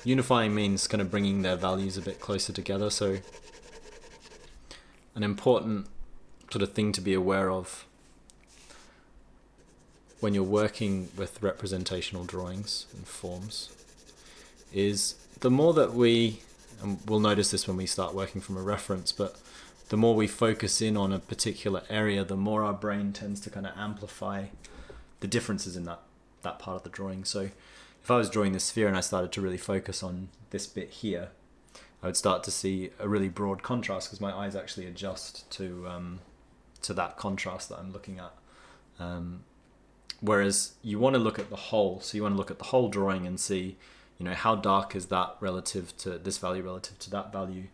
Unifying means kind of bringing their values a bit closer together. So an important sort of thing to be aware of when you're working with representational drawings and forms is the more that we, and we'll notice this when we start working from a reference, but the more we focus in on a particular area, the more our brain tends to kind of amplify the differences in that part of the drawing. So if I was drawing this sphere and I started to really focus on this bit here, I would start to see a really broad contrast because my eyes actually adjust to that contrast that I'm looking at. Whereas you want to look at the whole, so you want to look at the whole drawing and see, you know, how dark is that relative to this value relative to that value,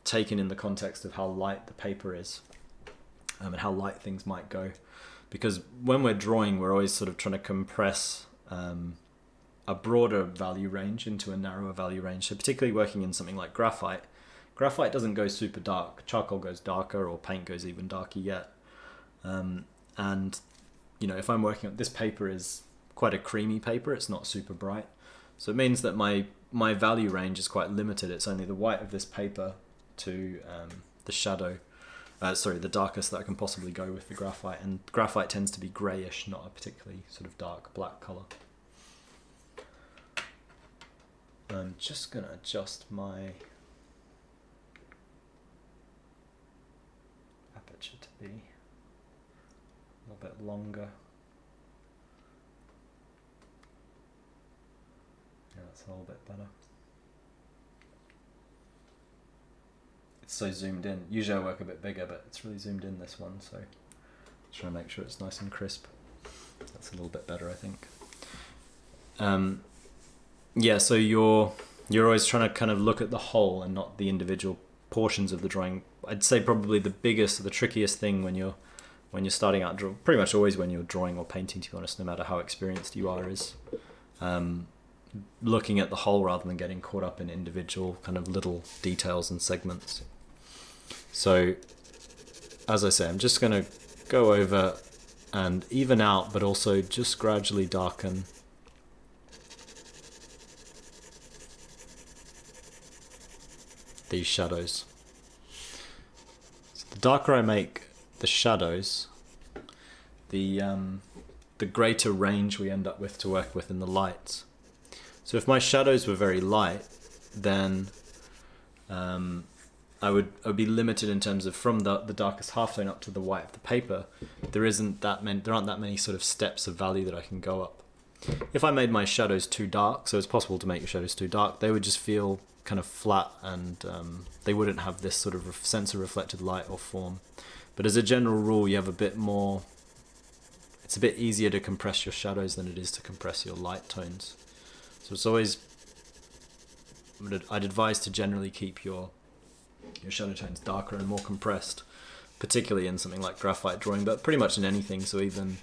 taken in the context of how light the paper is, and how light things might go. Because when we're drawing, we're always sort of trying to compress a broader value range into a narrower value range. So particularly working in something like graphite, graphite doesn't go super dark. Charcoal goes darker, or paint goes even darker yet. And you know, if I'm working on this paper is quite a creamy paper, it's not super bright. So it means that my value range is quite limited. It's only the white of this paper to the shadow, the darkest that I can possibly go with the graphite. And graphite tends to be grayish, not a particularly sort of dark black color. I'm just going to adjust my aperture to be a little bit longer. Yeah, that's a little bit better. It's so zoomed in. Usually I work a bit bigger, but it's really zoomed in this one, so trying to make sure it's nice and crisp. That's a little bit better, I think. Yeah, so you're always trying to kind of look at the whole and not the individual portions of the drawing. I'd say probably the biggest, the trickiest thing when you're starting out, pretty much always when you're drawing or painting, to be honest, no matter how experienced you are, is looking at the whole rather than getting caught up in individual kind of little details and segments. So, as I say, I'm just going to go over and even out, but also just gradually darken these shadows. So the darker I make the shadows, the greater range we end up with to work with in the lights. So if my shadows were very light, then I would be limited in terms of from the darkest halftone up to the white of the paper. There aren't that many sort of steps of value that I can go up. If I made my shadows too dark, so it's possible to make your shadows too dark, they would just feel kind of flat, and they wouldn't have this sort of sense of reflected light or form. But as a general rule, you have a bit more, it's a bit easier to compress your shadows than it is to compress your light tones. So it's always, I'd advise to generally keep your shadow tones darker and more compressed, particularly in something like graphite drawing, but pretty much in anything. So even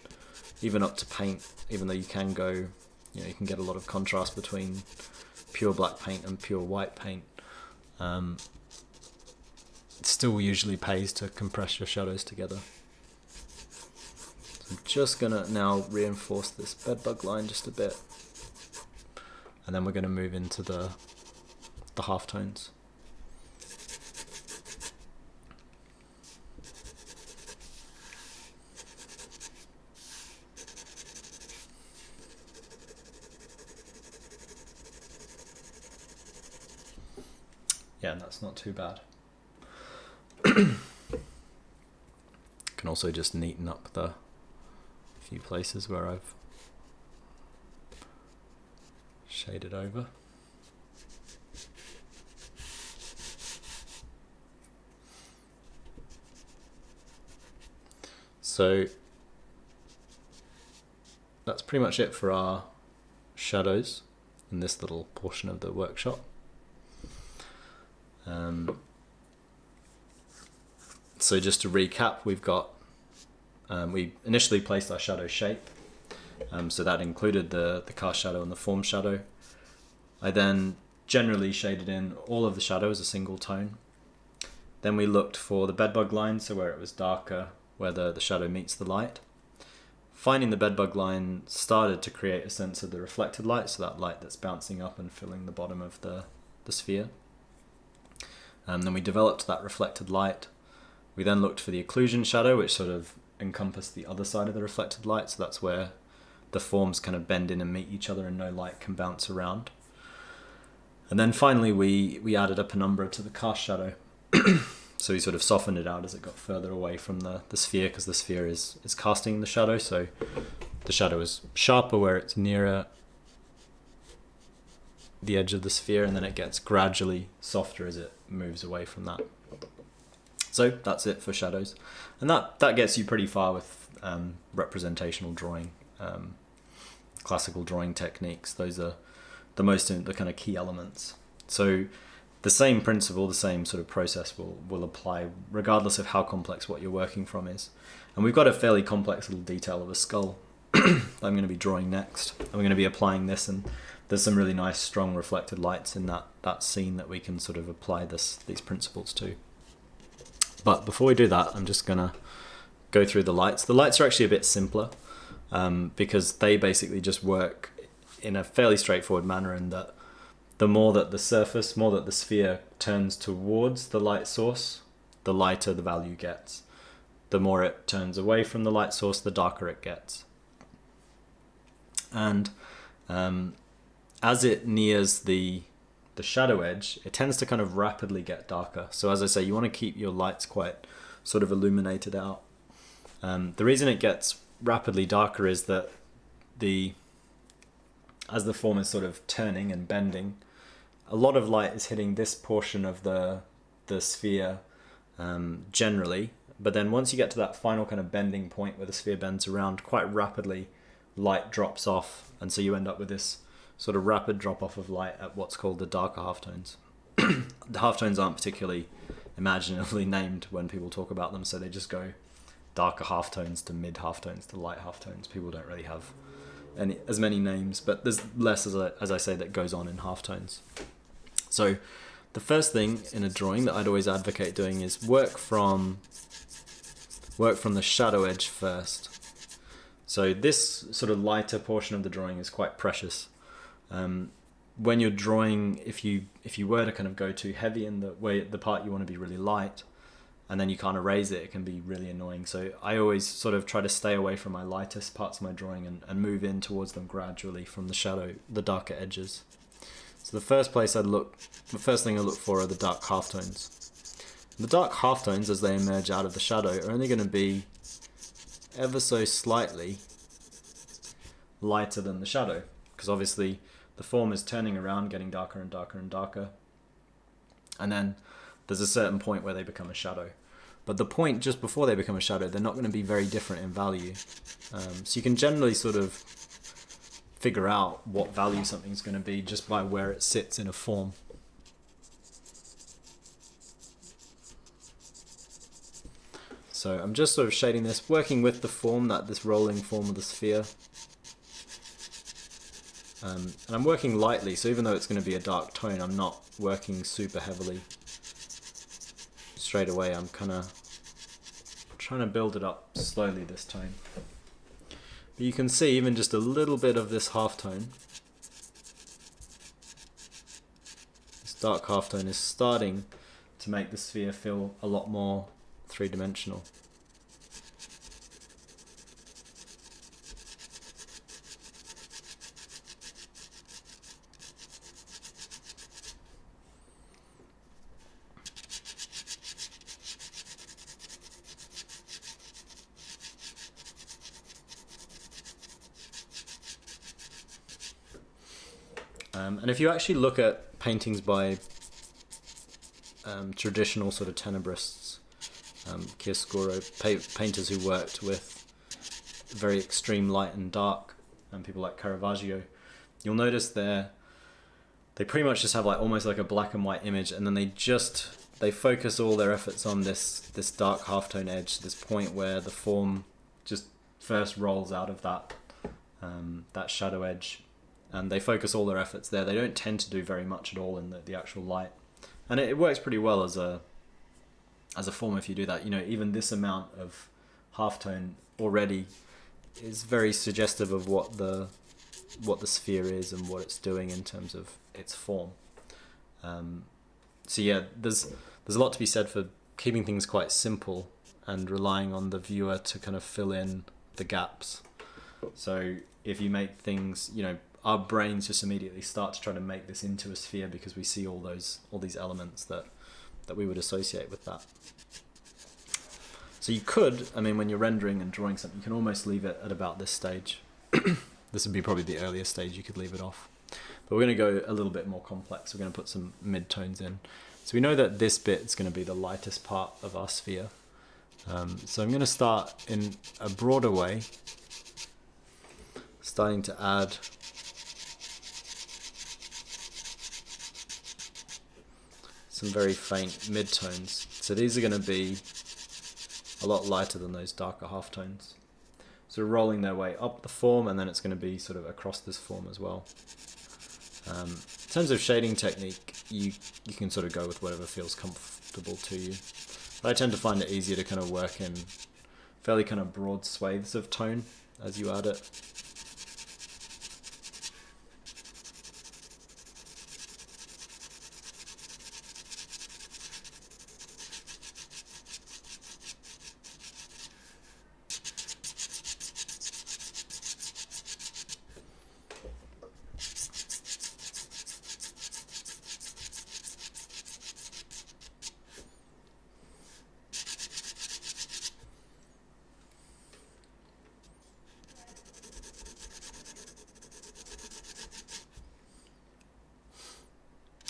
up to paint, even though you can go, you know, you can get a lot of contrast between pure black paint and pure white paint. It still usually pays to compress your shadows together. So I'm just gonna now reinforce this bedbug line just a bit, and then we're gonna move into the halftones. Yeah, and that's not too bad. Can also just neaten up the few places where I've shaded over. So that's pretty much it for our shadows in this little portion of the workshop. So just to recap, we've got, we initially placed our shadow shape, so that included the cast shadow and the form shadow. I then generally shaded in all of the shadow as a single tone. Then we looked for the bedbug line, so where it was darker, where the shadow meets the light. finding the bedbug line started to create a sense of the reflected light, so that light that's bouncing up and filling the bottom of the sphere. And then we developed that reflected light. We then looked for the occlusion shadow, which sort of encompassed the other side of the reflected light, so that's where the forms kind of bend in and meet each other and no light can bounce around. And then finally we added a penumbra to the cast shadow. So we sort of softened it out as it got further away from the sphere, because the sphere is casting the shadow, so the shadow is sharper where it's nearer the edge of the sphere, and then it gets gradually softer as it moves away from that. So that's it for shadows. And that gets you pretty far with representational drawing, classical drawing techniques. Those are the kind of key elements. So the same principle, the same sort of process will apply regardless of how complex what you're working from is. And we've got a fairly complex little detail of a skull that I'm going to be drawing next. I'm going to be applying this, and there's some really nice strong reflected lights in that scene that we can sort of apply these principles to. But before we do that, I'm just going to go through the lights. The lights are actually a bit simpler because they basically just work in a fairly straightforward manner, in that the more that the sphere turns towards the light source, the lighter the value gets. The more it turns away from the light source, the darker it gets. And as it nears the shadow edge, it tends to kind of rapidly get darker. So as I say, you want to keep your lights quite sort of illuminated out. The reason it gets rapidly darker is that as the form is sort of turning and bending, a lot of light is hitting this portion of the sphere generally, but then once you get to that final kind of bending point where the sphere bends around, quite rapidly light drops off, and so you end up with this sort of rapid drop off of light at what's called the darker halftones. The halftones aren't particularly imaginatively named when people talk about them, so they just go darker halftones to mid halftones to light halftones. People don't really have as many names, but there's less, as I say, that goes on in halftones. So the first thing in a drawing that I'd always advocate doing is work from the shadow edge first. So this sort of lighter portion of the drawing is quite precious. When you're drawing, if you were to kind of go too heavy in the part you want to be really light, and then you can't erase it, it can be really annoying. So I always sort of try to stay away from my lightest parts of my drawing and move in towards them gradually from the darker edges. So the first thing I look for are the dark halftones. The dark halftones, as they emerge out of the shadow, are only going to be ever so slightly lighter than the shadow, because obviously the form is turning around, getting darker and darker and darker, and then there's a certain point where they become a shadow. But the point just before they become a shadow, they're not going to be very different in value. So you can generally sort of figure out what value something's going to be just by where it sits in a form. So I'm just sort of shading this, working with the form, this rolling form of the sphere. And I'm working lightly, so even though it's going to be a dark tone, I'm not working super heavily. Straight away, I'm kind of trying to build it up slowly this time. But you can see even just a little bit of this halftone. This dark halftone is starting to make the sphere feel a lot more three-dimensional. And if you actually look at paintings by traditional sort of tenebrists, chiaroscuro, painters who worked with very extreme light and dark, and people like Caravaggio, you'll notice they pretty much just have almost like a black and white image, and then they focus all their efforts on this dark halftone edge, this point where the form just first rolls out of that shadow edge. And they focus all their efforts there. They don't tend to do very much at all in the actual light, and it works pretty well as a form if you do that. You know, even this amount of halftone already is very suggestive of what the sphere is and what it's doing in terms of its form. So yeah, there's a lot to be said for keeping things quite simple and relying on the viewer to kind of fill in the gaps. So if you make things, you know, our brains just immediately start to try to make this into a sphere because we see all these elements that we would associate with that. So you could, I mean, when you're rendering and drawing something, you can almost leave it at about this stage. This would be probably the earliest stage you could leave it off. But we're going to go a little bit more complex. We're going to put some mid-tones in. So we know that this bit is going to be the lightest part of our sphere. So I'm going to start in a broader way, starting to add some very faint mid-tones. So these are going to be a lot lighter than those darker halftones. So rolling their way up the form, and then it's going to be sort of across this form as well. In terms of shading technique, you can sort of go with whatever feels comfortable to you. But I tend to find it easier to kind of work in fairly kind of broad swathes of tone as you add it.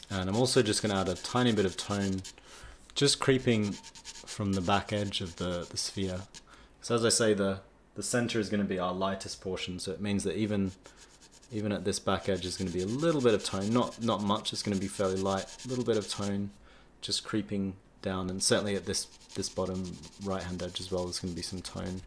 And I'm also just going to add a tiny bit of tone, just creeping from the back edge of the sphere. So as I say, the center is going to be our lightest portion, so it means that even at this back edge is going to be a little bit of tone, not much, it's going to be fairly light, a little bit of tone, just creeping down, and certainly at this bottom right hand edge as well, there's going to be some tone.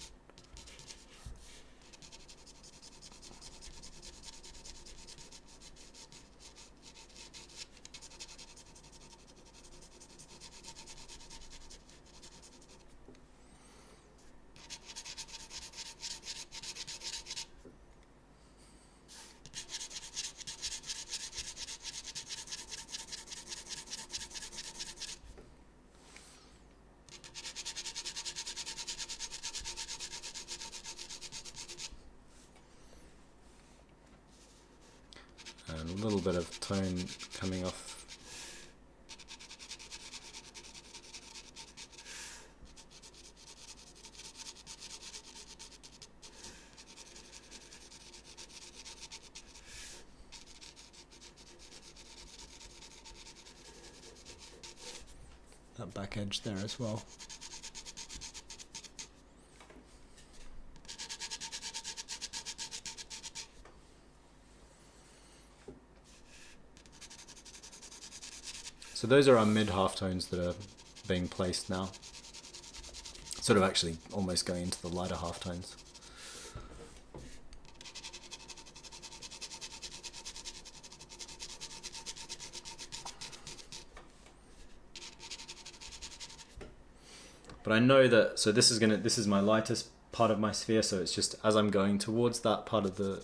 And a little bit of tone coming off. That back edge there as well. So those are our mid halftones that are being placed now. Sort of actually almost going into the lighter halftones. But I know that, so this is my lightest part of my sphere, so it's just as I'm going towards that part of the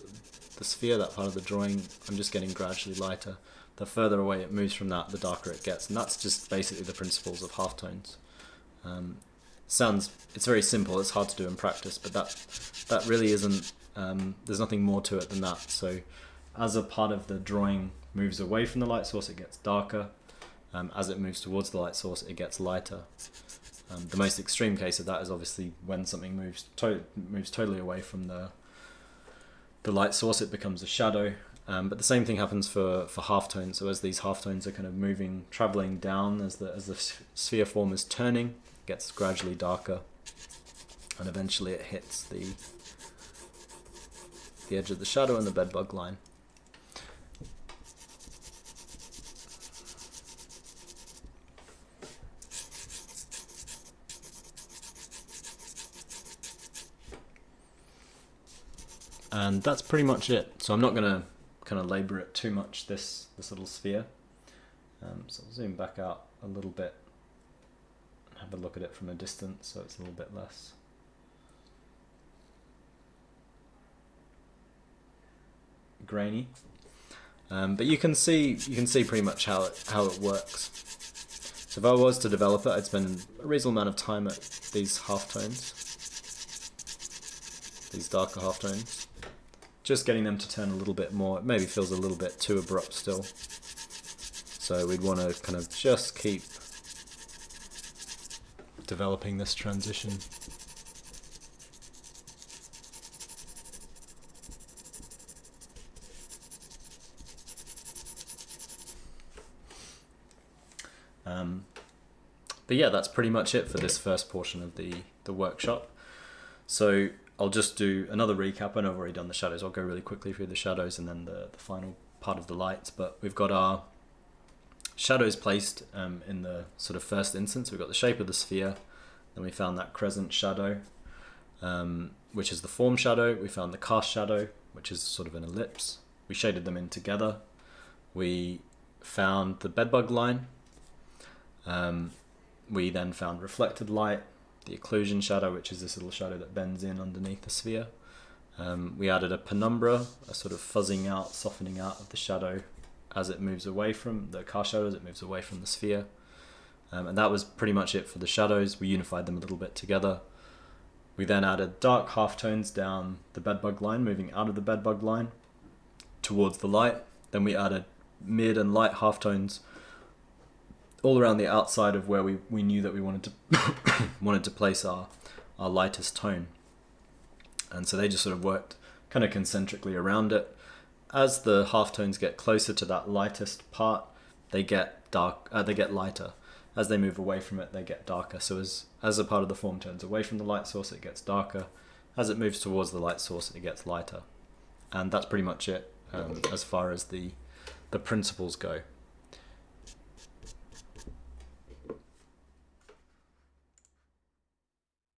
sphere, that part of the drawing, I'm just getting gradually lighter. The further away it moves from that, the darker it gets, and that's just basically the principles of halftones. It's very simple, it's hard to do in practice, but that really isn't, there's nothing more to it than that. So as a part of the drawing moves away from the light source, it gets darker. As it moves towards the light source, it gets lighter. The most extreme case of that is obviously when something moves totally away from the light source, it becomes a shadow. But the same thing happens for halftones. So as these halftones are kind of traveling down, as the sphere form is turning, it gets gradually darker, and eventually it hits the edge of the shadow and the bedbug line. And that's pretty much it. So I'm not going to kind of labor it too much, this little sphere. So I'll zoom back out a little bit and have a look at it from a distance so it's a little bit less. grainy. But you can see pretty much how it works. So if I was to develop it, I'd spend a reasonable amount of time at these halftones, these darker halftones, just getting them to turn a little bit more. It maybe feels a little bit too abrupt still. So we'd want to kind of just keep developing this transition. But yeah, that's pretty much it for this first portion of the workshop. So I'll just do another recap. I know I've already done the shadows. I'll go really quickly through the shadows and then the final part of the lights. But we've got our shadows placed in the sort of first instance. We've got the shape of the sphere. Then we found that crescent shadow, which is the form shadow. We found the cast shadow, which is sort of an ellipse. We shaded them in together. We found the bedbug line. We then found reflected light, the occlusion shadow, which is this little shadow that bends in underneath the sphere. We added a penumbra, a sort of fuzzing out, softening out of the shadow as it moves away from the cast shadow, as it moves away from the sphere. And that was pretty much it for the shadows. We unified them a little bit together. We then added dark halftones down the bedbug line, moving out of the bedbug line towards the light. Then we added mid and light halftones all around the outside of where we knew that we wanted to place our lightest tone. And so they just sort of worked kind of concentrically around it. As the halftones get closer to that lightest part, they get lighter. As they move away from it, they get darker. So as a part of the form turns away from the light source, it gets darker. As it moves towards the light source, it gets lighter. And that's pretty much it as far as the principles go.